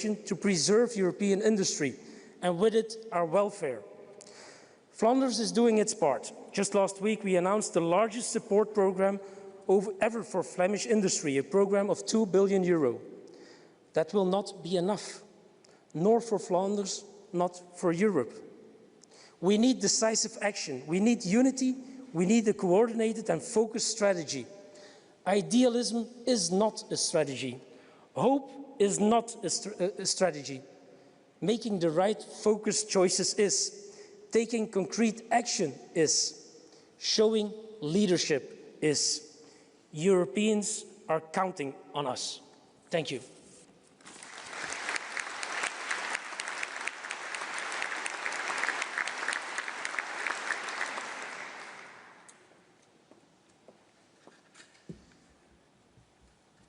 to preserve European industry and with it our welfare. Flanders is doing its part. Just last week we announced the largest support programme ever for Flemish industry, a programme of €2 billion. That will not be enough, nor for Flanders, not for Europe. We need decisive action, we need unity, we need a coordinated and focused strategy. Idealism is not a strategy. Hope is not a strategy. Making the right focused choices is. Taking concrete action is. Showing leadership is. Europeans are counting on us. Thank you.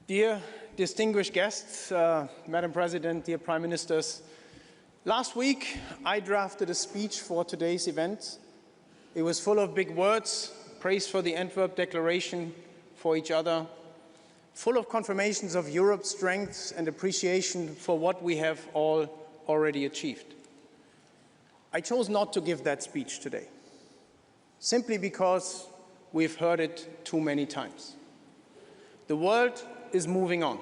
Dear distinguished guests, Madam President, dear Prime Ministers, last week I drafted a speech for today's event. It was full of big words, praise for the Antwerp Declaration, for each other, full of confirmations of Europe's strengths and appreciation for what we have all already achieved. I chose not to give that speech today, simply because we've heard it too many times. The world is moving on,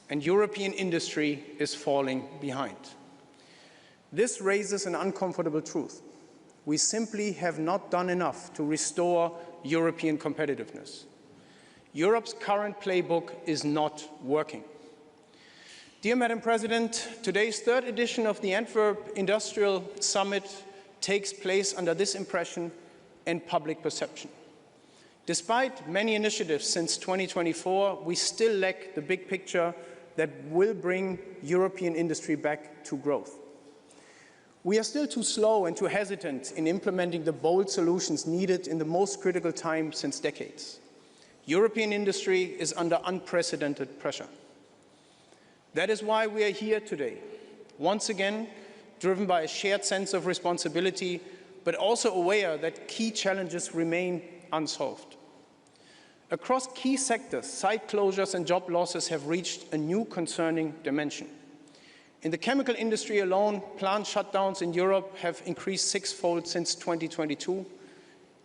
and European industry is falling behind. This raises an uncomfortable truth. We simply have not done enough to restore European competitiveness. Europe's current playbook is not working. Dear Madam President, today's third edition of the Antwerp Industrial Summit takes place under this impression and public perception. Despite many initiatives since 2024, we still lack the big picture that will bring European industry back to growth. We are still too slow and too hesitant in implementing the bold solutions needed in the most critical time since decades. European industry is under unprecedented pressure. That is why we are here today, once again driven by a shared sense of responsibility, but also aware that key challenges remain unsolved. Across key sectors, site closures and job losses have reached a new concerning dimension. In the chemical industry alone, plant shutdowns in Europe have increased sixfold since 2022,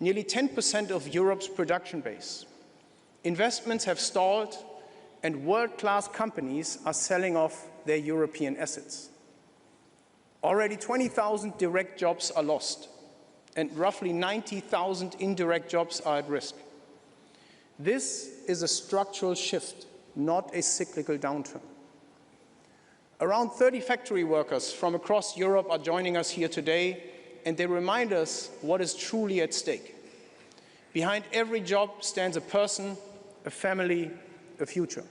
nearly 10% of Europe's production base. Investments have stalled, and world-class companies are selling off their European assets. Already 20,000 direct jobs are lost, and roughly 90,000 indirect jobs are at risk. This is a structural shift, not a cyclical downturn. Around 30 factory workers from across Europe are joining us here today, and they remind us what is truly at stake. Behind every job stands a person, a family, a future.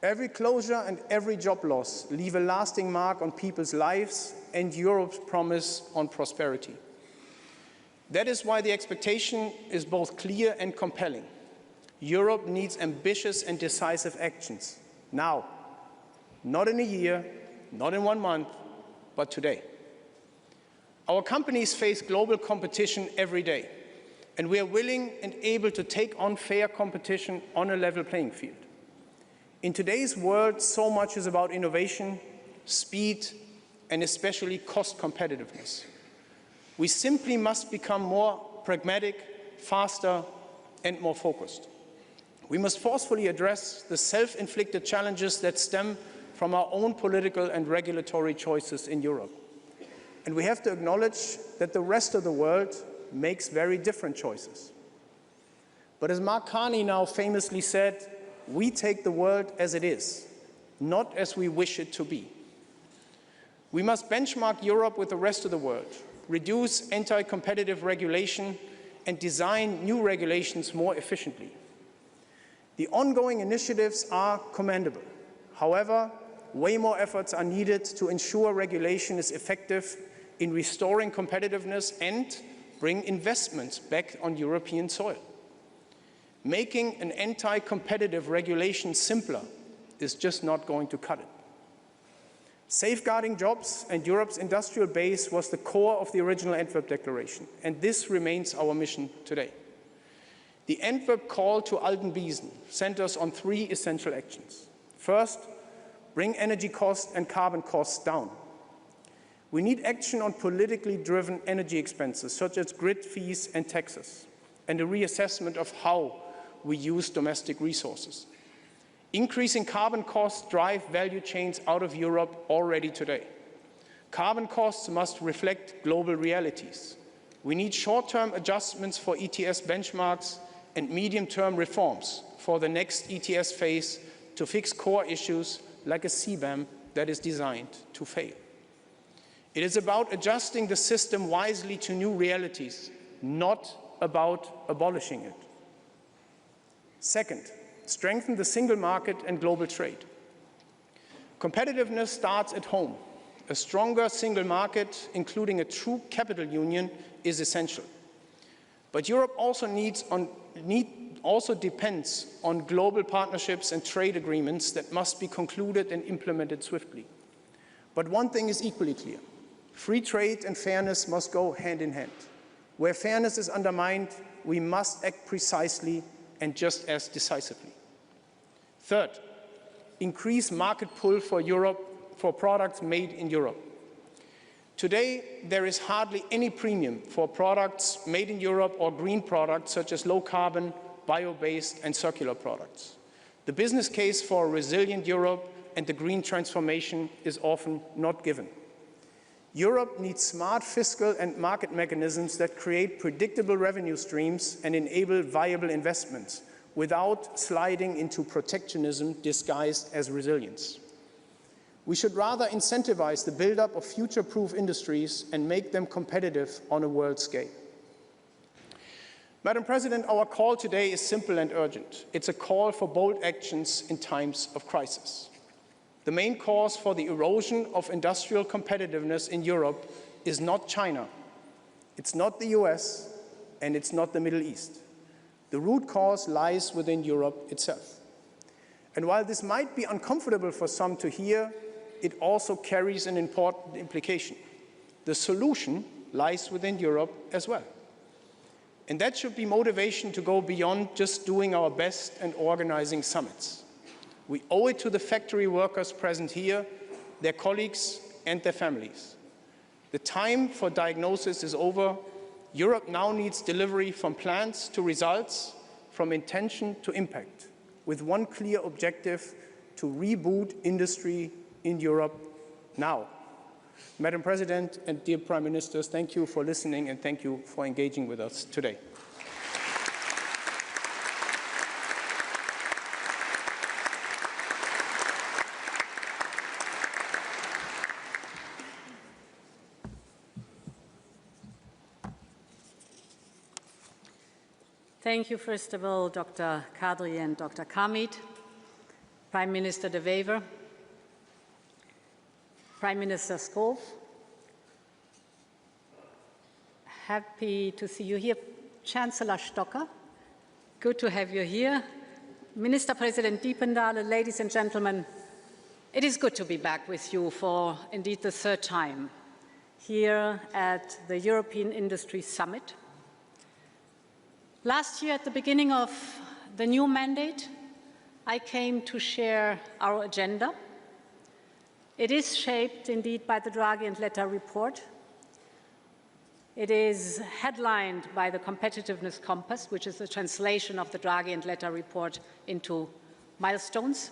Every closure and every job loss leave a lasting mark on people's lives and Europe's promise on prosperity. That is why the expectation is both clear and compelling. Europe needs ambitious and decisive actions, now. Not in a year, not in 1 month, but today. Our companies face global competition every day, and we are willing and able to take on fair competition on a level playing field. In today's world, so much is about innovation, speed, and especially cost competitiveness. We simply must become more pragmatic, faster, and more focused. We must forcefully address the self-inflicted challenges that stem from our own political and regulatory choices in Europe. And we have to acknowledge that the rest of the world makes very different choices. But as Mark Carney now famously said, we take the world as it is, not as we wish it to be. We must benchmark Europe with the rest of the world, reduce anti-competitive regulation, and design new regulations more efficiently. The ongoing initiatives are commendable. However, way more efforts are needed to ensure regulation is effective in restoring competitiveness and bring investments back on European soil. Making an anti-competitive regulation simpler is just not going to cut it. Safeguarding jobs and Europe's industrial base was the core of the original Antwerp Declaration, and this remains our mission today. The Antwerp call to Alten Biesen centers on 3 essential actions. First, bring energy costs and carbon costs down. We need action on politically driven energy expenses, such as grid fees and taxes, and a reassessment of how we use domestic resources. Increasing carbon costs drive value chains out of Europe already today. Carbon costs must reflect global realities. We need short-term adjustments for ETS benchmarks and medium-term reforms for the next ETS phase to fix core issues like a CBAM that is designed to fail. It is about adjusting the system wisely to new realities, not about abolishing it. Second, strengthen the single market and global trade. Competitiveness starts at home. A stronger single market, including a true capital union, is essential. But Europe also depends on global partnerships and trade agreements that must be concluded and implemented swiftly. But one thing is equally clear. Free trade and fairness must go hand in hand. Where fairness is undermined, we must act precisely and just as decisively. Third, increase market pull for Europe for products made in Europe. Today, there is hardly any premium for products made in Europe or green products such as low-carbon, bio-based and circular products. The business case for a resilient Europe and the green transformation is often not given. Europe needs smart fiscal and market mechanisms that create predictable revenue streams and enable viable investments without sliding into protectionism disguised as resilience. We should rather incentivize the build-up of future-proof industries and make them competitive on a world scale. Madam President, our call today is simple and urgent. It's a call for bold actions in times of crisis. The main cause for the erosion of industrial competitiveness in Europe is not China, it's not the US, and it's not the Middle East. The root cause lies within Europe itself. And while this might be uncomfortable for some to hear, it also carries an important implication. The solution lies within Europe as well. And that should be motivation to go beyond just doing our best and organizing summits. We owe it to the factory workers present here, their colleagues and their families. The time for diagnosis is over. Europe now needs delivery from plans to results, from intention to impact, with one clear objective: to reboot industry in Europe now. Madam President and dear Prime Ministers, thank you for listening and thank you for engaging with us today. Thank you, first of all, Dr. Kadri and Dr. Kamit, Prime Minister De Wever, Prime Minister Skov. Happy to see you here. Chancellor Stocker, good to have you here. Minister President Diependale, ladies and gentlemen, it is good to be back with you for indeed the third time here at the European Industry Summit. Last year, at the beginning of the new mandate, I came to share our agenda. It is shaped indeed by the Draghi and Letta report. It is headlined by the Competitiveness Compass, which is the translation of the Draghi and Letta report into milestones.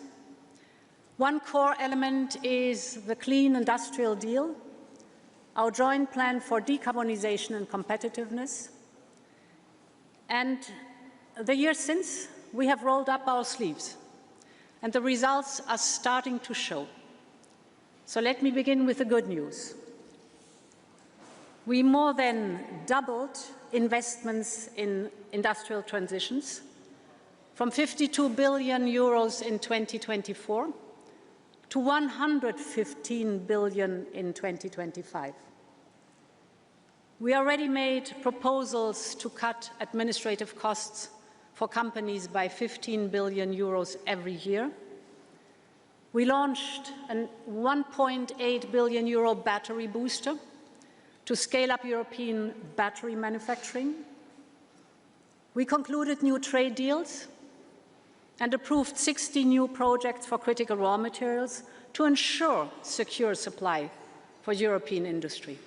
One core element is the Clean Industrial Deal, our joint plan for decarbonization and competitiveness. And the year since, we have rolled up our sleeves, and the results are starting to show. So let me begin with the good news. We more than doubled investments in industrial transitions from 52 billion euros in 2024 to 115 billion in 2025. We already made proposals to cut administrative costs for companies by 15 billion euros every year. We launched a 1.8 billion euro battery booster to scale up European battery manufacturing. We concluded new trade deals and approved 60 new projects for critical raw materials to ensure secure supply for European industry.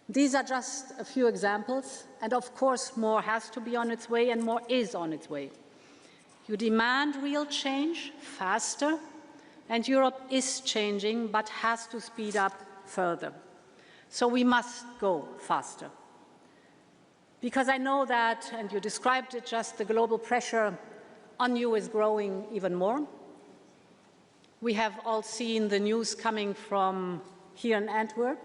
These are just a few examples, and of course more has to be on its way and more is on its way. You demand real change faster, and Europe is changing but has to speed up further. So we must go faster. Because I know that, and you described it just, the global pressure on you is growing even more. We have all seen the news coming from here in Antwerp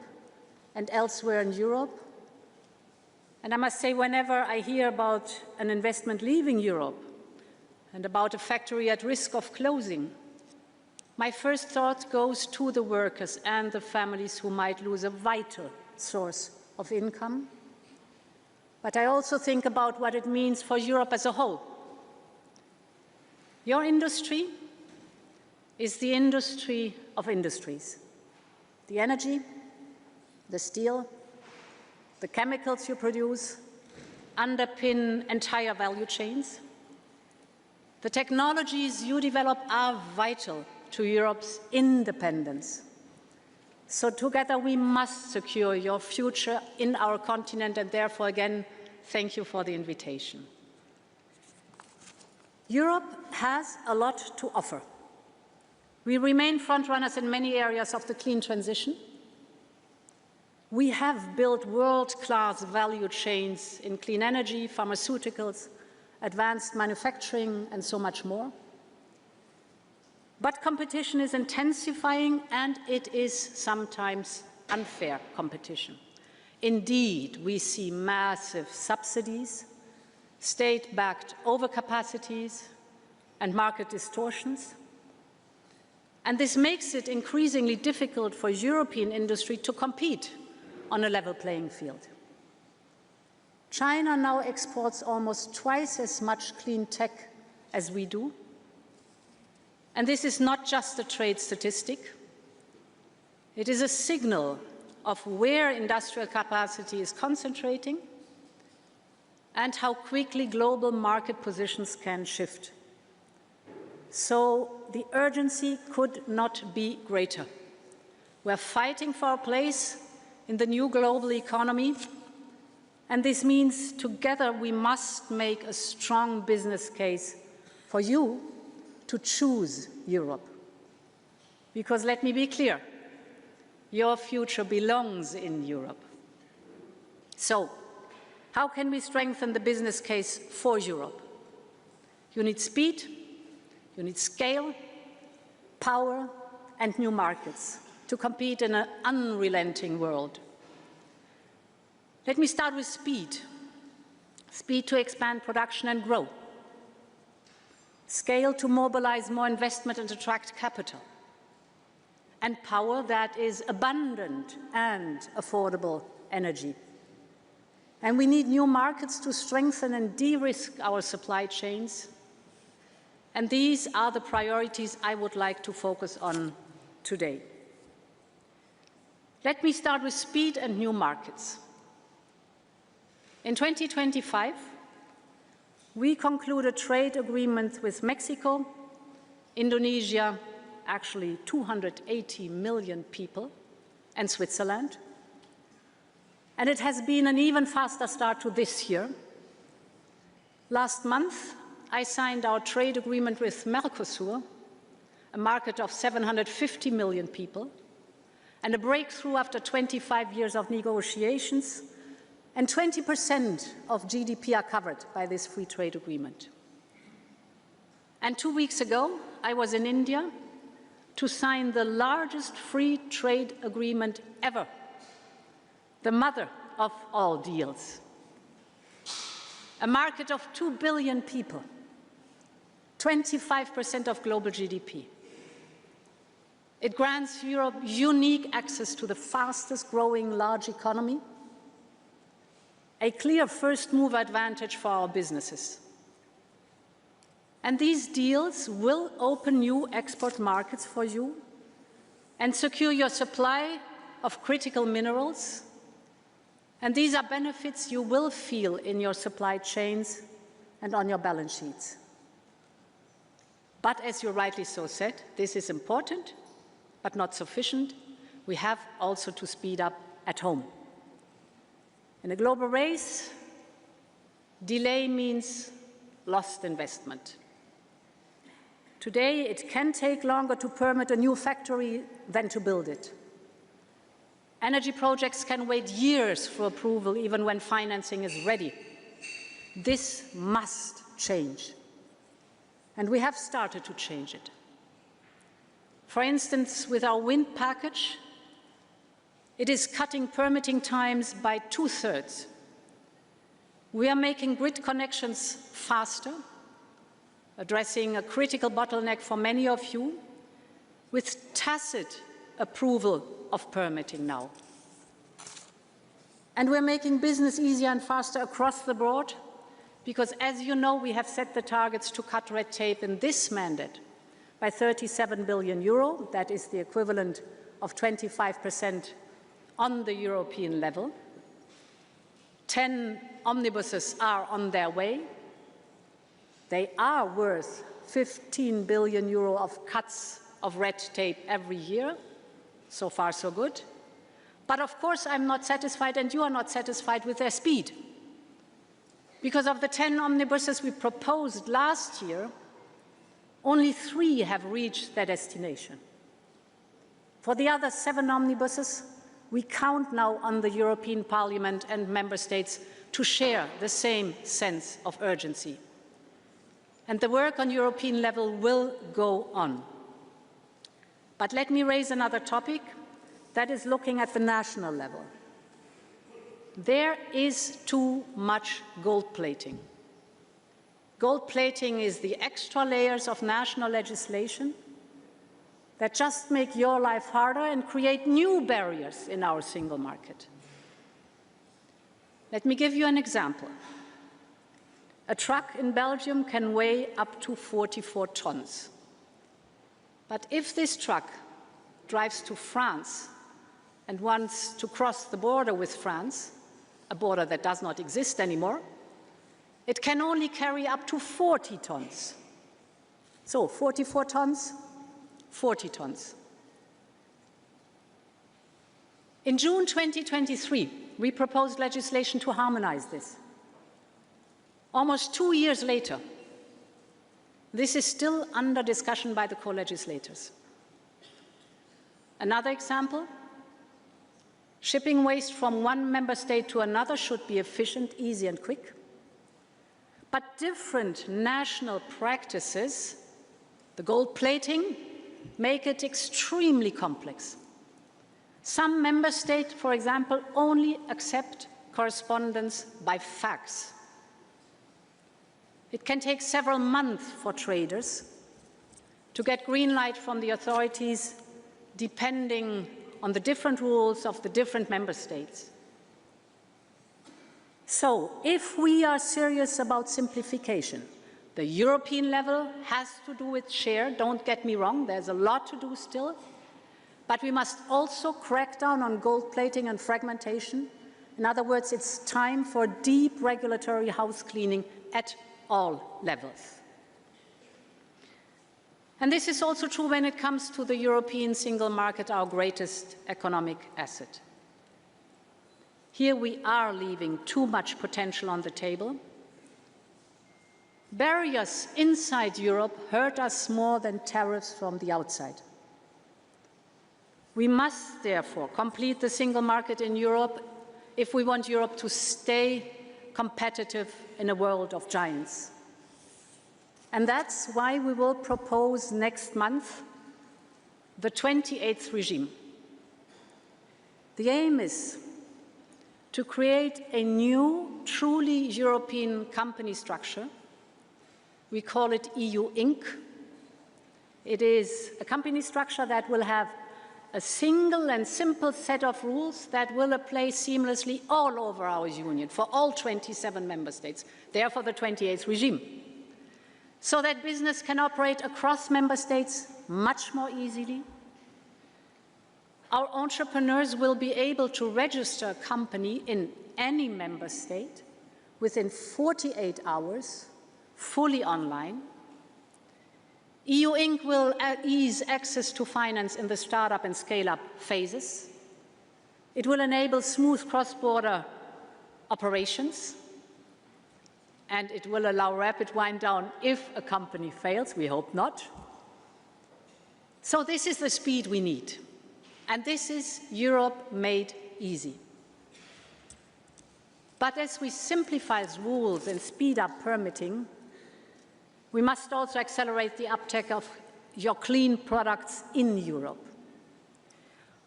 and elsewhere in Europe. And I must say, whenever I hear about an investment leaving Europe and about a factory at risk of closing, my first thought goes to the workers and the families who might lose a vital source of income. But I also think about what it means for Europe as a whole. Your industry is the industry of industries. The energy, the steel, the chemicals you produce underpin entire value chains. The technologies you develop are vital to Europe's independence. So together we must secure your future in our continent, and therefore again, thank you for the invitation. Europe has a lot to offer. We remain frontrunners in many areas of the clean transition. We have built world-class value chains in clean energy, pharmaceuticals, advanced manufacturing, and so much more. But competition is intensifying, and it is sometimes unfair competition. Indeed, we see massive subsidies, state-backed overcapacities, and market distortions. And this makes it increasingly difficult for European industry to compete on a level playing field. China now exports almost twice as much clean tech as we do. And this is not just a trade statistic. It is a signal of where industrial capacity is concentrating and how quickly global market positions can shift. So the urgency could not be greater. We're fighting for our place in the new global economy, and this means together we must make a strong business case for you to choose Europe. Because let me be clear, your future belongs in Europe. So, how can we strengthen the business case for Europe? You need speed, you need scale, power, and new markets to compete in an unrelenting world. Let me start with speed. Speed to expand production and grow. Scale to mobilize more investment and attract capital. And power that is abundant and affordable energy. And we need new markets to strengthen and de-risk our supply chains. And these are the priorities I would like to focus on today. Let me start with speed and new markets. In 2025, we concluded trade agreements with Mexico, Indonesia, actually 280 million people, and Switzerland. And it has been an even faster start to this year. Last month, I signed our trade agreement with Mercosur, a market of 750 million people, and a breakthrough after 25 years of negotiations, and 20% of GDP are covered by this free trade agreement. And 2 weeks ago, I was in India to sign the largest free trade agreement ever, the mother of all deals. A market of 2 billion people, 25% of global GDP. It grants Europe unique access to the fastest growing large economy, a clear first-mover advantage for our businesses. And these deals will open new export markets for you and secure your supply of critical minerals. And these are benefits you will feel in your supply chains and on your balance sheets. But as you rightly so said, this is important, but not sufficient. We have also to speed up at home. In a global race, delay means lost investment. Today, it can take longer to permit a new factory than to build it. Energy projects can wait years for approval, even when financing is ready. This must change. And we have started to change it. For instance, with our wind package, it is cutting permitting times by 2/3. We are making grid connections faster, addressing a critical bottleneck for many of you, with tacit approval of permitting now. And we're making business easier and faster across the board, because as you know, we have set the targets to cut red tape in this mandate by 37 billion euro. That is the equivalent of 25% on the European level. 10 omnibuses are on their way. They are worth 15 billion euro of cuts of red tape every year. So far, so good. But of course, I'm not satisfied, and you are not satisfied with their speed. Because of the 10 omnibuses we proposed last year, only 3 have reached their destination. For the other 7 omnibuses, we count now on the European Parliament and Member States to share the same sense of urgency. And the work on European level will go on. But let me raise another topic, that is looking at the national level. There is too much gold plating. Gold plating is the extra layers of national legislation that just make your life harder and create new barriers in our single market. Let me give you an example. A truck in Belgium can weigh up to 44 tons. But if this truck drives to France and wants to cross the border with France, a border that does not exist anymore, it can only carry up to 40 tons. So 44 tons, 40 tons. In June 2023, we proposed legislation to harmonize this. Almost 2 years later, this is still under discussion by the co-legislators. Another example, shipping waste from one member state to another should be efficient, easy and quick. But different national practices, the gold plating, make it extremely complex. Some member states, for example, only accept correspondence by fax. It can take several months for traders to get green light from the authorities, depending on the different rules of the different member states. So, if we are serious about simplification, the European level has to do its share. Don't get me wrong, there's a lot to do still. But we must also crack down on gold plating and fragmentation. In other words, it's time for deep regulatory house cleaning at all levels. And this is also true when it comes to the European single market, our greatest economic asset. Here we are leaving too much potential on the table. Barriers inside Europe hurt us more than tariffs from the outside. We must therefore complete the single market in Europe if we want Europe to stay competitive in a world of giants. And that's why we will propose next month the 28th regime. The aim is to create a new, truly European company structure. We call it EU Inc. It is a company structure that will have a single and simple set of rules that will apply seamlessly all over our union for all 27 member states, therefore the 28th regime, so that business can operate across member states much more easily. Our entrepreneurs will be able to register a company in any member state within 48 hours, fully online. EU Inc. will ease access to finance in the startup and scale-up phases. It will enable smooth cross-border operations, and it will allow rapid wind-down if a company fails. We hope not. So this is the speed we need, and this is Europe made easy. But as we simplify rules and speed up permitting, we must also accelerate the uptake of your clean products in Europe.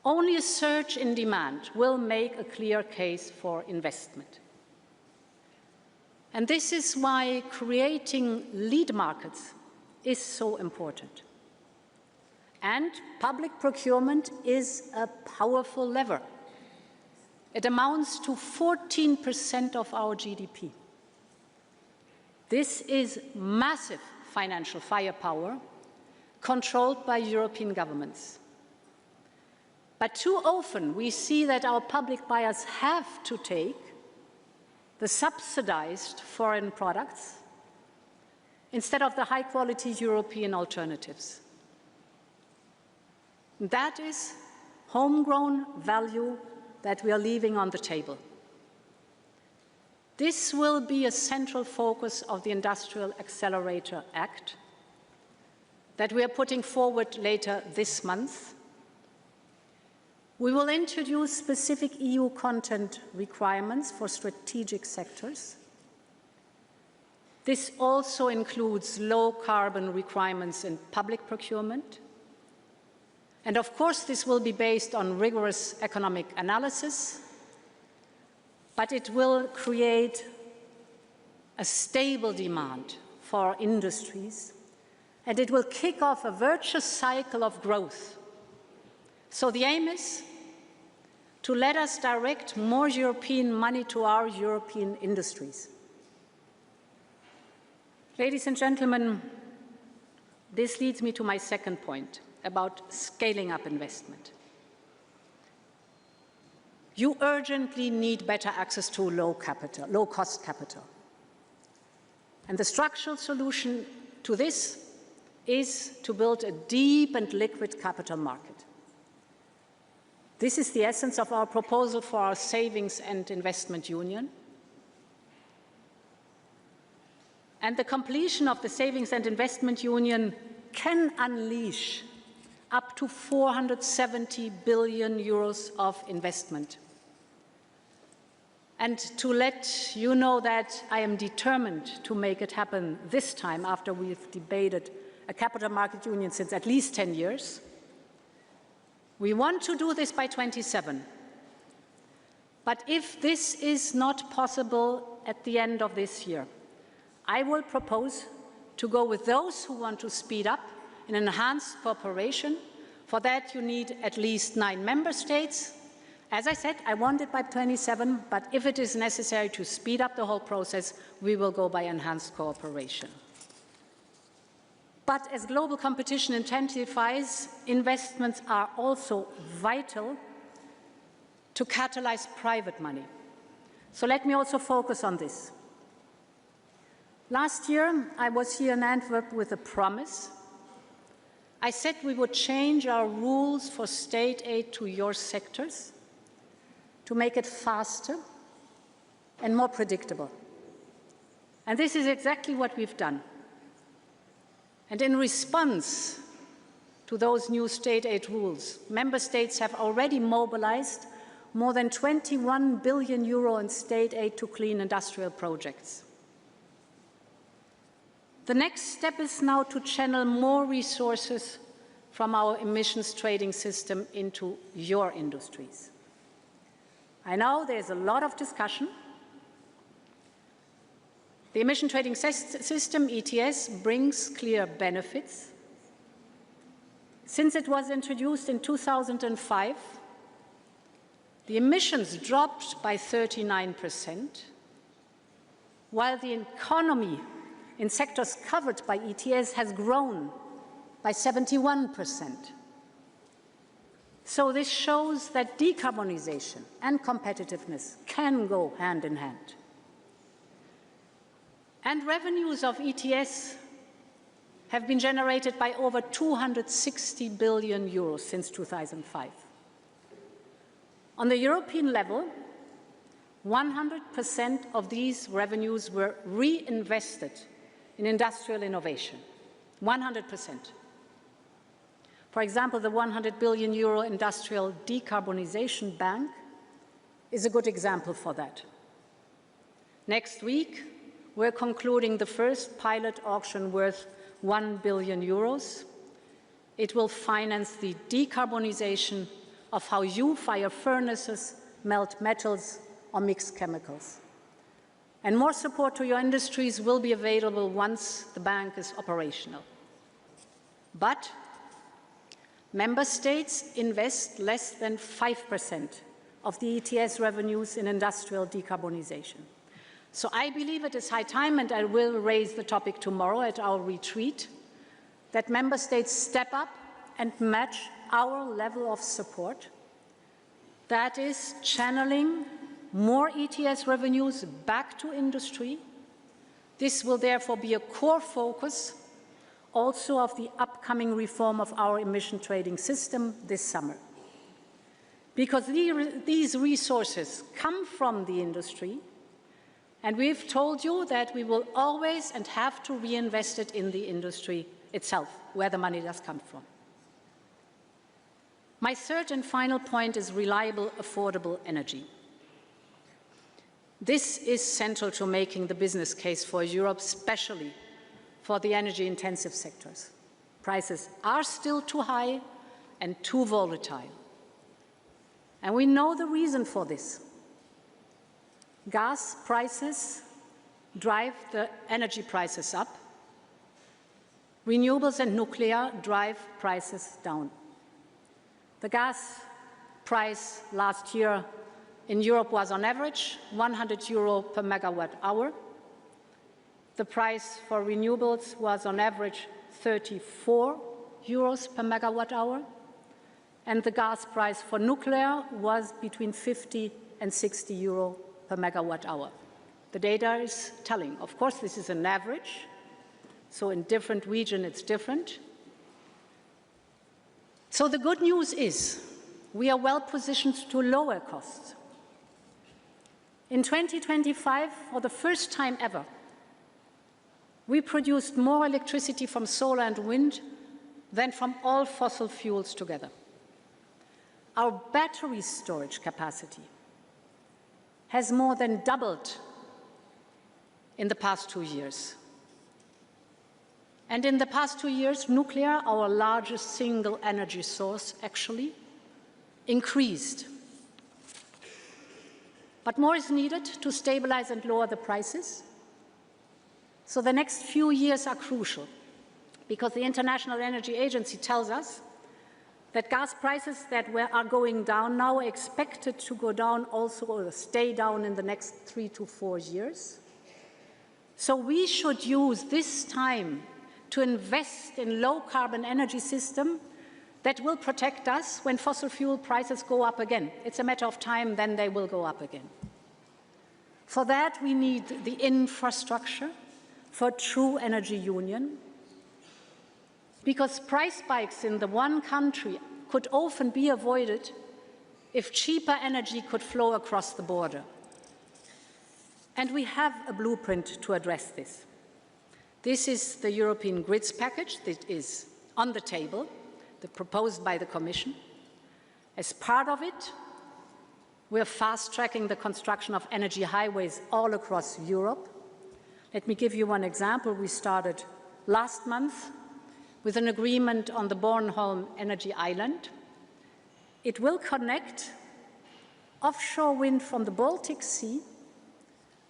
Only a surge in demand will make a clear case for investment. And this is why creating lead markets is so important. And public procurement is a powerful lever. It amounts to 14% of our GDP. This is massive financial firepower controlled by European governments. But too often we see that our public buyers have to take the subsidized foreign products instead of the high-quality European alternatives. That is homegrown value that we are leaving on the table. This will be a central focus of the Industrial Accelerator Act that we are putting forward later this month. We will introduce specific EU content requirements for strategic sectors. This also includes low-carbon requirements in public procurement. And of course, this will be based on rigorous economic analysis, but it will create a stable demand for industries, and it will kick off a virtuous cycle of growth. So the aim is to let us direct more European money to our European industries. Ladies and gentlemen, this leads me to my second point about scaling up investment. You urgently need better access to low-cost capital. And the structural solution to this is to build a deep and liquid capital market. This is the essence of our proposal for our Savings and Investment Union. And the completion of the Savings and Investment Union can unleash up to 470 billion euros of investment. And to let you know that I am determined to make it happen this time, after we've debated a capital market union since at least 10 years. We want to do this by 27. But if this is not possible at the end of this year, I will propose to go with those who want to speed up in enhanced cooperation. For that, you need at least 9 member states. As I said, I want it by 27, but if it is necessary to speed up the whole process, we will go by enhanced cooperation. But as global competition intensifies, investments are also vital to catalyze private money. So let me also focus on this. Last year, I was here in Antwerp with a promise. I said we would change our rules for state aid to your sectors to make it faster and more predictable. And this is exactly what we've done. And in response to those new state aid rules, member states have already mobilized more than 21 billion euro in state aid to clean industrial projects. The next step is now to channel more resources from our emissions trading system into your industries. I know there's a lot of discussion. The emission trading system, ETS, brings clear benefits. Since it was introduced in 2005, the emissions dropped by 39%, while the economy in sectors covered by ETS has grown by 71%. So this shows that decarbonization and competitiveness can go hand in hand. And revenues of ETS have been generated by over 260 billion euros since 2005. On the European level, 100% of these revenues were reinvested in industrial innovation. 100%. For example, the 100 billion euro Industrial Decarbonization Bank is a good example for that. Next week, we're concluding the first pilot auction worth 1 billion euros. It will finance the decarbonization of how you fire furnaces, melt metals, or mix chemicals. And more support to your industries will be available once the bank is operational. But member states invest less than 5% of the ETS revenues in industrial decarbonization. So I believe it is high time, and I will raise the topic tomorrow at our retreat, that member states step up and match our level of support. That is channeling more ETS revenues back to industry. This will therefore be a core focus also of the upcoming reform of our emission trading system this summer. Because these resources come from the industry, and we've told you that we will always and have to reinvest it in the industry itself, where the money does come from. My third and final point is reliable, affordable energy. This is central to making the business case for Europe, especially for the energy-intensive sectors. Prices are still too high and too volatile. And we know the reason for this. Gas prices drive the energy prices up. Renewables and nuclear drive prices down. The gas price last year in Europe was on average 100 euro per megawatt hour. The price for renewables was on average 34 euros per megawatt hour. And the gas price for nuclear was between 50 and 60 euro per megawatt hour. The data is telling. Of course, this is an average, so in different regions it's different. So the good news is we are well positioned to lower costs. In 2025, for the first time ever, we produced more electricity from solar and wind than from all fossil fuels together. Our battery storage capacity has more than doubled in the past 2 years. And in the past 2 years, nuclear, our largest single energy source, actually increased. But more is needed to stabilize and lower the prices. So the next few years are crucial, because the International Energy Agency tells us that gas prices that are going down now are expected to go down also, or stay down in the next 3 to 4 years. So we should use this time to invest in low-carbon energy system that will protect us when fossil fuel prices go up again. It's a matter of time, then they will go up again. For that, we need the infrastructure for true energy union, because price spikes in the one country could often be avoided if cheaper energy could flow across the border. And we have a blueprint to address this. This is the European grids package that is on the table, proposed by the Commission. As part of it, we are fast-tracking the construction of energy highways all across Europe. Let me give you one example. We started last month with an agreement on the Bornholm Energy Island. It will connect offshore wind from the Baltic Sea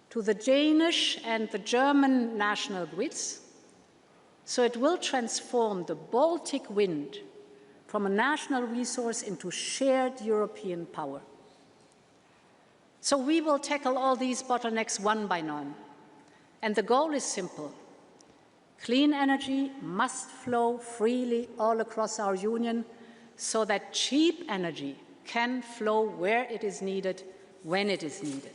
to the Danish and the German national grids. So it will transform the Baltic wind from a national resource into shared European power. So we will tackle all these bottlenecks one by one. And the goal is simple. Clean energy must flow freely all across our union so that cheap energy can flow where it is needed, when it is needed.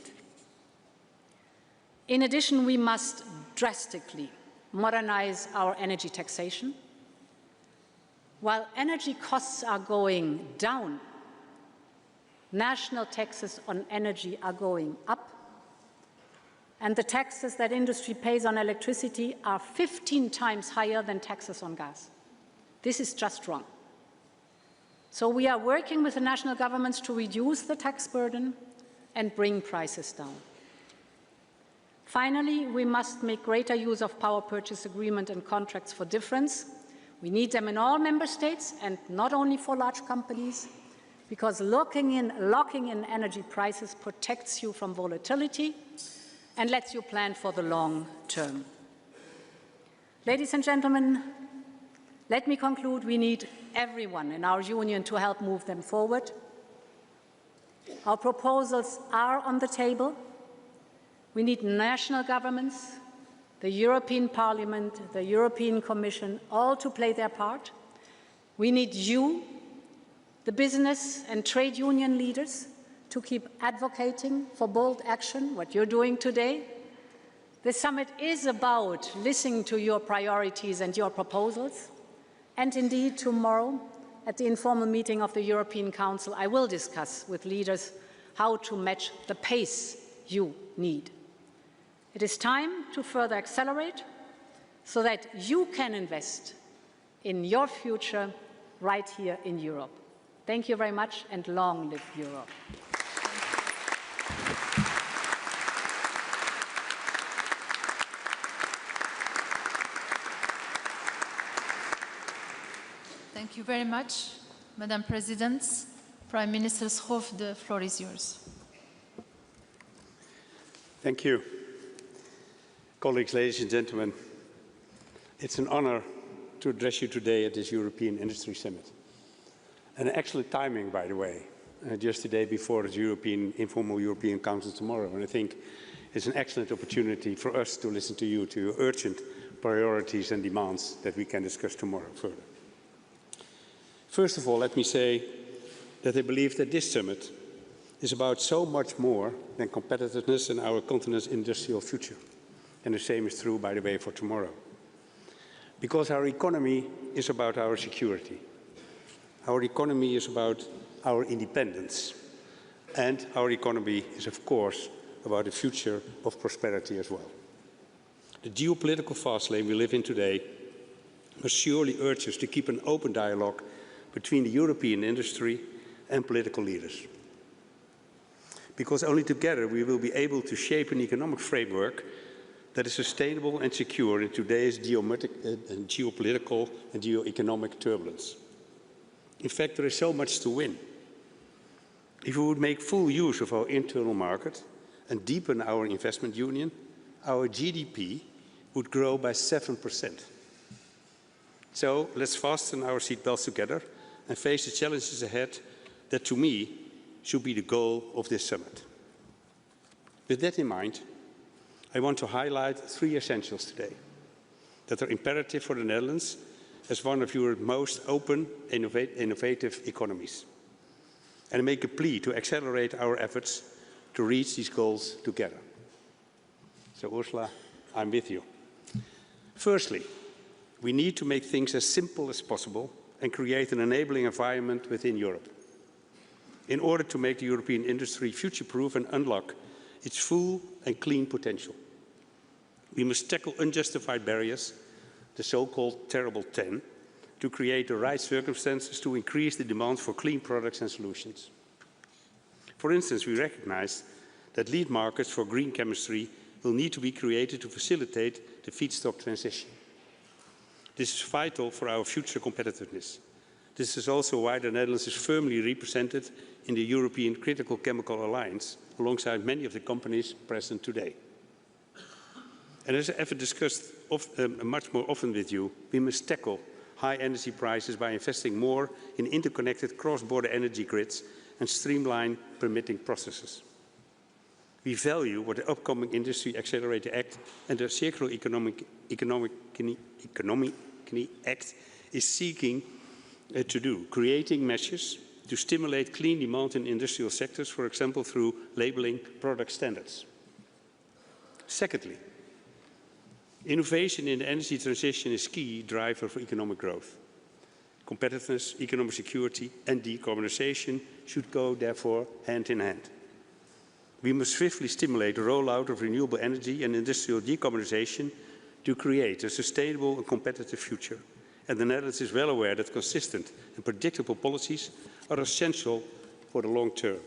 In addition, we must drastically modernize our energy taxation. While energy costs are going down, national taxes on energy are going up, and the taxes that industry pays on electricity are 15 times higher than taxes on gas. This is just wrong. So we are working with the national governments to reduce the tax burden and bring prices down. Finally, we must make greater use of power purchase agreement and contracts for difference. We need them in all member states and not only for large companies, because locking in energy prices protects you from volatility and lets you plan for the long term. Ladies and gentlemen, let me conclude. We need everyone in our union to help move them forward. Our proposals are on the table. We need national governments, the European Parliament, the European Commission, all to play their part. We need you, the business and trade union leaders, to keep advocating for bold action, what you're doing today. This summit is about listening to your priorities and your proposals. And indeed, tomorrow, at the informal meeting of the European Council, I will discuss with leaders how to match the pace you need. It is time to further accelerate so that you can invest in your future right here in Europe. Thank you very much, and long live Europe. Thank you very much, Madam President. Prime Minister Schoof, the floor is yours. Thank you. Colleagues, ladies and gentlemen, it's an honor to address you today at this European Industry Summit. And excellent timing, by the way, just the day before the informal European Council tomorrow. And I think it's an excellent opportunity for us to listen to you, to your urgent priorities and demands that we can discuss tomorrow further. First of all, let me say that I believe that this summit is about so much more than competitiveness and our continent's industrial future. And the same is true, by the way, for tomorrow. Because our economy is about our security. Our economy is about our independence. And our economy is, of course, about the future of prosperity as well. The geopolitical fast lane we live in today must surely urge us to keep an open dialogue between the European industry and political leaders. Because only together we will be able to shape an economic framework that is sustainable and secure in today's geopolitical and geo-economic turbulence. In fact, there is so much to win. If we would make full use of our internal market and deepen our investment union, our GDP would grow by 7%. So let's fasten our seatbelts together and face the challenges ahead that, to me, should be the goal of this summit. With that in mind, I want to highlight 3 essentials today that are imperative for the Netherlands as one of Europe's most open, innovative economies, and make a plea to accelerate our efforts to reach these goals together. So, Ursula, I'm with you. Firstly, we need to make things as simple as possible and create an enabling environment within Europe in order to make the European industry future-proof and unlock its full and clean potential. We must tackle unjustified barriers, the so-called terrible 10, to create the right circumstances to increase the demand for clean products and solutions. For instance, we recognize that lead markets for green chemistry will need to be created to facilitate the feedstock transition. This is vital for our future competitiveness. This is also why the Netherlands is firmly represented in the European Critical Chemical Alliance, alongside many of the companies present today. And as I've discussed much more often with you, we must tackle high energy prices by investing more in interconnected cross-border energy grids and streamline permitting processes. We value what the upcoming Industry Accelerator Act and the Circular Economy Act is seeking to do, creating measures to stimulate clean demand in industrial sectors, for example, through labelling product standards. Secondly, Innovation in the energy transition is a key driver for economic growth. Competitiveness, economic security and decarbonization should go, therefore, hand in hand. We must swiftly stimulate the rollout of renewable energy and industrial decarbonization to create a sustainable and competitive future. And the Netherlands is well aware that consistent and predictable policies are essential for the long term.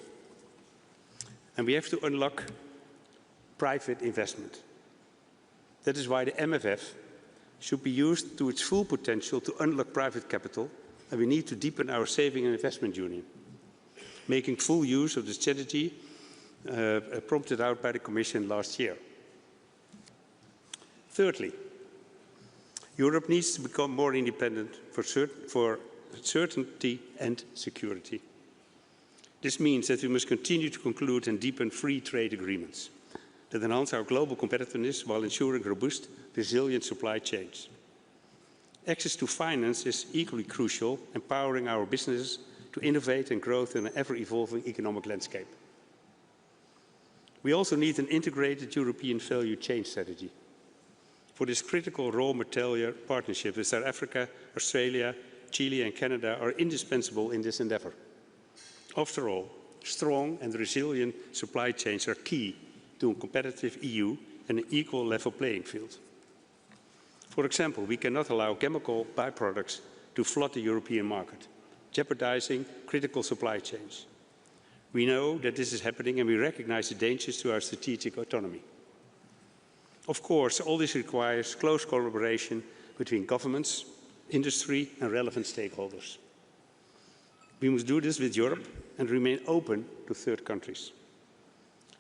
And we have to unlock private investment. That is why the MFF should be used to its full potential to unlock private capital, and we need to deepen our saving and investment union, making full use of the strategy prompted out by the Commission last year. Thirdly, Europe needs to become more independent for certainty and security. This means that we must continue to conclude and deepen free trade agreements that enhance our global competitiveness while ensuring robust, resilient supply chains. Access to finance is equally crucial, empowering our businesses to innovate and grow in an ever-evolving economic landscape. We also need an integrated European value chain strategy. For this critical raw material partnership with South Africa, Australia, Chile and Canada are indispensable in this endeavour. After all, strong and resilient supply chains are key to a competitive EU and an equal level playing field. For example, we cannot allow chemical byproducts to flood the European market, jeopardizing critical supply chains. We know that this is happening and we recognize the dangers to our strategic autonomy. Of course, all this requires close collaboration between governments, industry and relevant stakeholders. We must do this with Europe and remain open to third countries.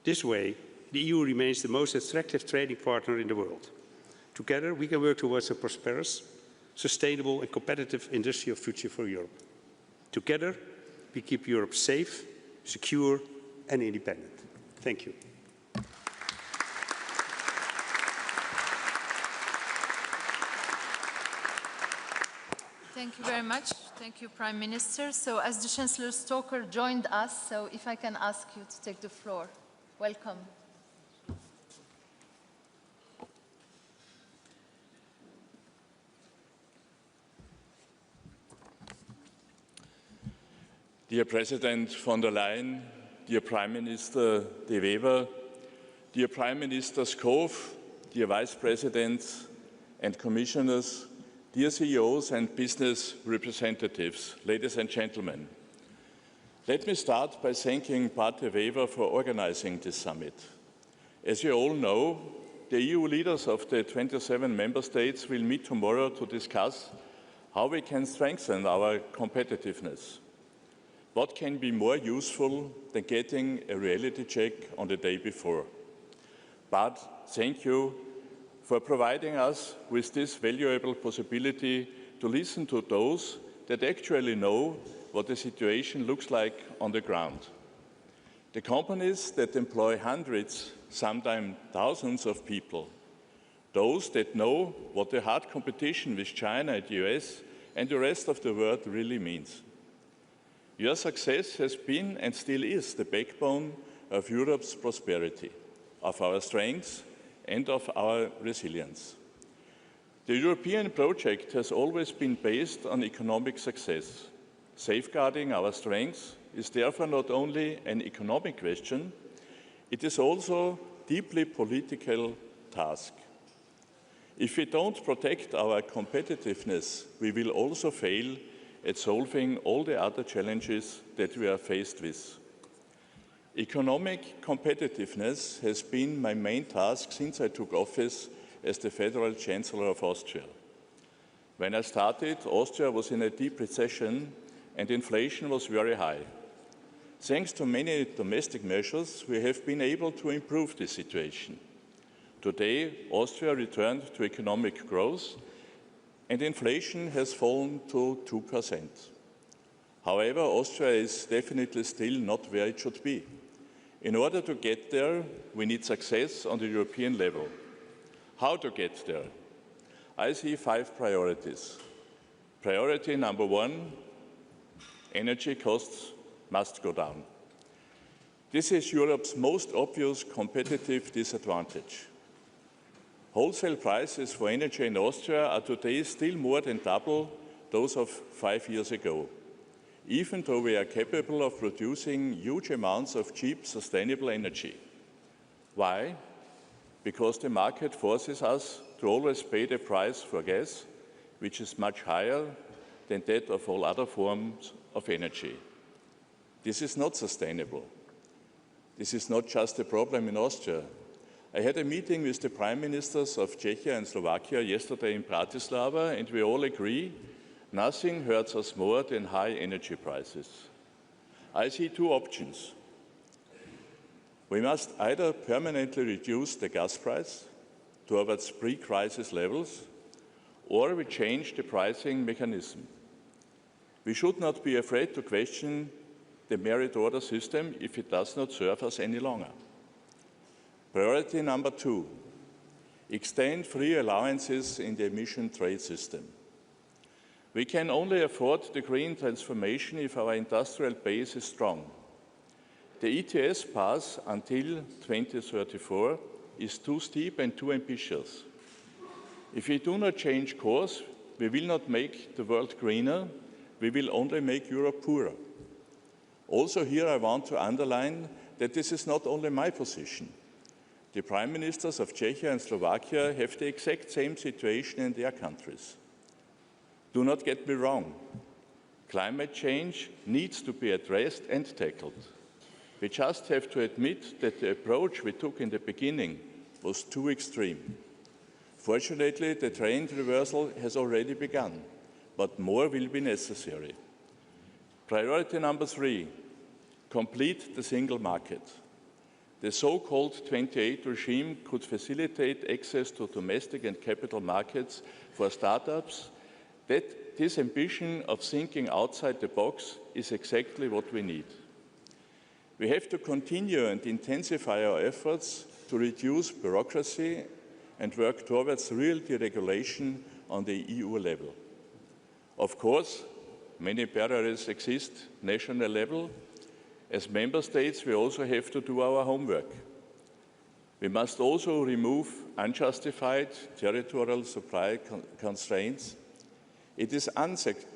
This way, the EU remains the most attractive trading partner in the world. Together, we can work towards a prosperous, sustainable and competitive industrial future for Europe. Together, we keep Europe safe, secure and independent. Thank you. Thank you very much. Thank you, Prime Minister. So as the Chancellor Stoker joined us, so if I can ask you to take the floor. Welcome. Dear President von der Leyen, dear Prime Minister De Wever, dear Prime Minister Schoof, dear Vice Presidents and Commissioners, dear CEOs and business representatives, ladies and gentlemen. Let me start by thanking Bart De Wever for organizing this summit. As you all know, the EU leaders of the 27 member states will meet tomorrow to discuss how we can strengthen our competitiveness. What can be more useful than getting a reality check on the day before? But thank you for providing us with this valuable possibility to listen to those that actually know what the situation looks like on the ground. The companies that employ hundreds, sometimes thousands of people. Those that know what the hard competition with China, the US and the rest of the world really means. Your success has been and still is the backbone of Europe's prosperity, of our strengths and of our resilience. The European project has always been based on economic success. Safeguarding our strengths is therefore not only an economic question, it is also a deeply political task. If we don't protect our competitiveness, we will also fail at solving all the other challenges that we are faced with. Economic competitiveness has been my main task since I took office as the Federal Chancellor of Austria. When I started, Austria was in a deep recession and inflation was very high. Thanks to many domestic measures, we have been able to improve the situation. Today, Austria returned to economic growth and inflation has fallen to 2%. However, Austria is definitely still not where it should be. In order to get there, we need success on the European level. How to get there? I see 5 priorities. Priority number 1, energy costs must go down. This is Europe's most obvious competitive disadvantage. Wholesale prices for energy in Austria are today still more than double those of 5 years ago, even though we are capable of producing huge amounts of cheap, sustainable energy. Why? Because the market forces us to always pay the price for gas, which is much higher than that of all other forms of energy. This is not sustainable. This is not just a problem in Austria. I had a meeting with the Prime Ministers of Czechia and Slovakia yesterday in Bratislava, and we all agree nothing hurts us more than high energy prices. I see two options. We must either permanently reduce the gas price towards pre-crisis levels, or we change the pricing mechanism. We should not be afraid to question the merit order system if it does not serve us any longer. Priority number 2, extend free allowances in the emission trade system. We can only afford the green transformation if our industrial base is strong. The ETS path until 2034 is too steep and too ambitious. If we do not change course, we will not make the world greener, we will only make Europe poorer. Also here I want to underline that this is not only my position. The Prime Ministers of Czechia and Slovakia have the exact same situation in their countries. Do not get me wrong. Climate change needs to be addressed and tackled. We just have to admit that the approach we took in the beginning was too extreme. Fortunately, the trend reversal has already begun, but more will be necessary. Priority number 3, complete the single market. The so-called 28 regime could facilitate access to domestic and capital markets for startups. This ambition of thinking outside the box is exactly what we need. We have to continue and intensify our efforts to reduce bureaucracy and work towards real deregulation on the EU level. Of course, many barriers exist at national level. As member states, we also have to do our homework. We must also remove unjustified territorial supply constraints. It is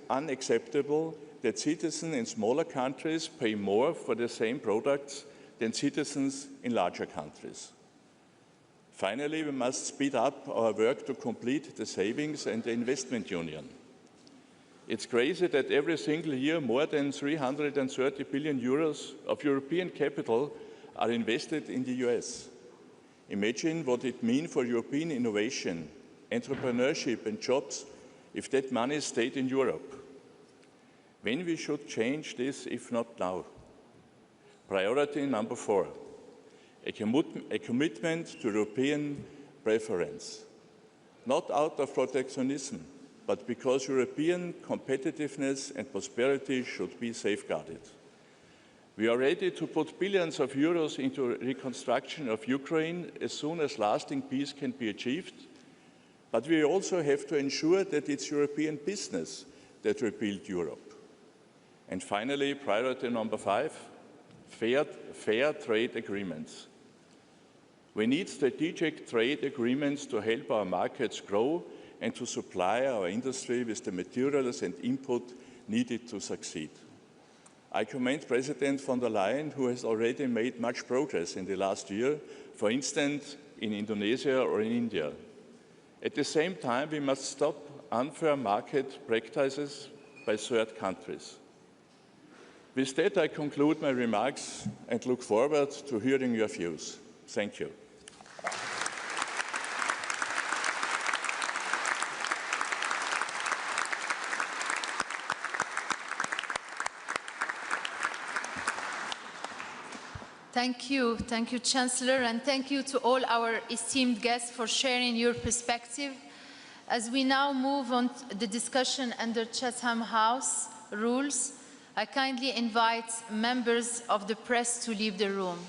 unacceptable that citizens in smaller countries pay more for the same products than citizens in larger countries. Finally, we must speed up our work to complete the savings and the investment union. It's crazy that every single year more than 330 billion euros of European capital are invested in the US. Imagine what it means for European innovation, entrepreneurship and jobs if that money stayed in Europe. When we should change this, if not now? Priority number 4, a commitment to European preference, not out of protectionism, but because European competitiveness and prosperity should be safeguarded. We are ready to put billions of euros into reconstruction of Ukraine as soon as lasting peace can be achieved, but we also have to ensure that it's European business that rebuild Europe. And finally, priority number 5, fair trade agreements. We need strategic trade agreements to help our markets grow and to supply our industry with the materials and input needed to succeed. I commend President von der Leyen, who has already made much progress in the last year, for instance, in Indonesia or in India. At the same time, we must stop unfair market practices by third countries. With that, I conclude my remarks and look forward to hearing your views. Thank you. Thank you, Chancellor, and thank you to all our esteemed guests for sharing your perspective. As we now move on to the discussion under Chatham House rules, I kindly invite members of the press to leave the room.